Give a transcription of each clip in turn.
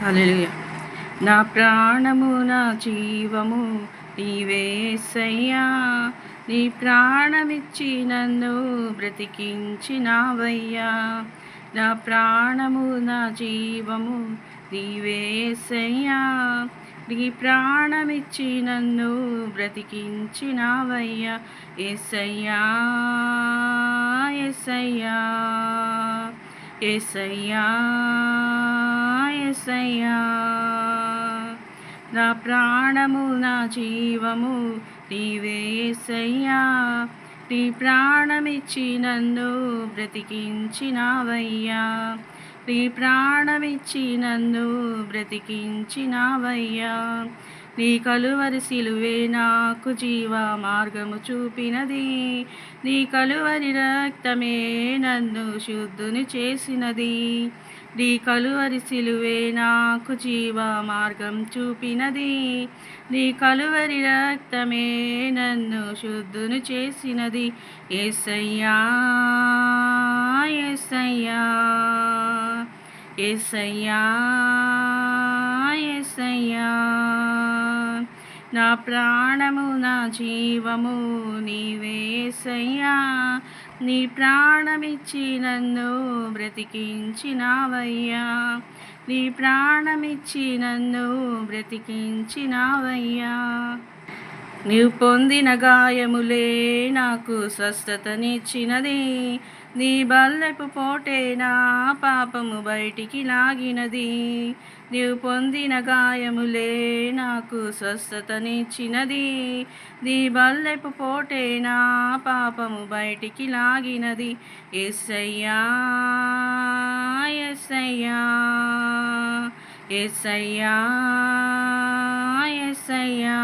హల్లెలూయా. నా ప్రాణము నా జీవము నీవే యేసయ్యా, నీ ప్రాణమిచ్చి నన్ను బ్రతికించినావయ్యా. నా ప్రాణము నా జీవము నీవే యేసయ్యా, నీ ప్రాణమిచ్చి నన్ను బ్రతికించినావయ్యా. యేసయ్యా యేసయ్యా యేసయ్యా యేసయ్యా, నా ప్రాణము నా జీవము నీవే యేసయ్యా, నీ ప్రాణమిచ్చి నన్ను బ్రతికించినావయ్యా. నీ ప్రాణమిచ్చి నన్ను బ్రతికించినావయ్యా. నీ కలువరి సిలువే నాకు జీవ మార్గము చూపినది, నీ కలువరి రక్తమే నన్ను శుద్ధుని చేసినది. నీ కలువరి సిలువే నాకు జీవ మార్గం చూపినది, నీ కలువరి రక్తమే నన్ను శుద్ధుని చేసినది. యేసయ్యా యేసయ్యా యేసయ్యా యేసయ్యా, నా ప్రాణము నా జీవము నీవే యేసయ్యా, నీ ప్రాణమిచ్చి నన్ను బ్రతికించినావయ్యా. నీ ప్రాణమిచ్చి నన్ను బ్రతికించినావయ్యా. నీవు పొందిన గాయములే నాకు స్వస్థతనిచ్చినది, నీ బల్లెపు పోటే నా పాపము బయటికి లాగినది. నీవు పొందిన గాయములే నాకు స్వస్థతనిచ్చినది, నీ బల్లెపు పోటే నా పాపము బయటికి లాగినది. యేసయ్యా యేసయ్యా యేసయ్యా యేసయ్యా,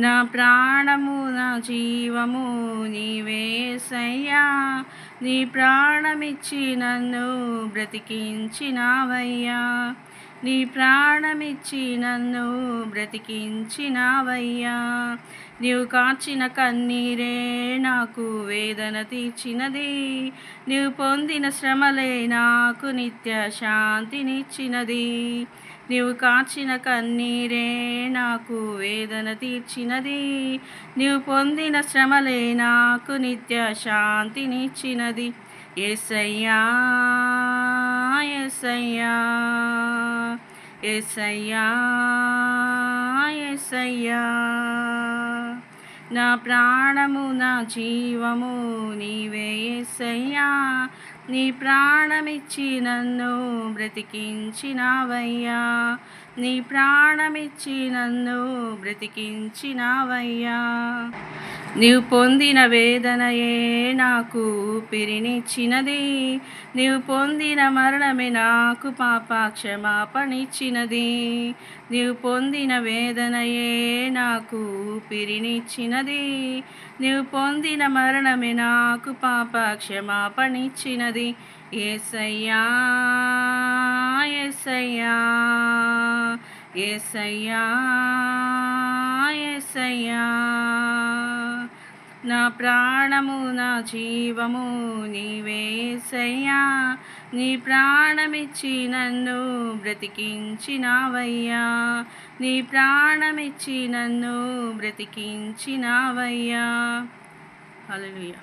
నా ప్రాణము నా జీవము నీవే యేసయ్యా, నీ ప్రాణమిచ్చి నన్ను బ్రతికించినావయ్యా. నీ ప్రాణమిచ్చి నన్ను బ్రతికించినావయ్యా. నీవు కార్చిన కన్నీరే నాకు వేదన తీర్చినది, నీవు పొందిన శ్రమలే నాకు నిత్య శాంతినిచ్చినది. నీవు కార్చిన కన్నీరే నాకు వేదన తీర్చినది, నీవు పొందిన శ్రమలే నాకు నిత్య శాంతినిచ్చినది. యేసయ్యా యేసయ్యా యేసయ్యా యేసయ్యా, నా ప్రాణము నా జీవము నీవే యేసయ్యా, నీ ప్రాణమిచ్చి నన్ను బ్రతికించినావయ్యా. నీ ప్రాణమిచ్చి నన్ను బ్రతికించినావయ్యా. నీవు పొందిన వేదనయే నాకు ఊపిరినిచ్చినది, నీవు పొందిన మరణమే నాకు పాప క్షమాపణిచ్చినది. నీవు పొందిన వేదనయే నాకు ఊపిరినిచ్చినది, నీవు పొందిన మరణమే నాకు పాప క్షమాపణిచ్చినది. యేసయ్యా యేసయ్యా యేసయ్యా యేసయ్యా, నా ప్రాణము నా జీవము నీవే యేసయ్యా, నీ ప్రాణమిచ్చి నన్ను బ్రతికించినావయ్యా. నీ ప్రాణమిచ్చి నన్ను బ్రతికించినావయ్యా. హల్లెలూయా.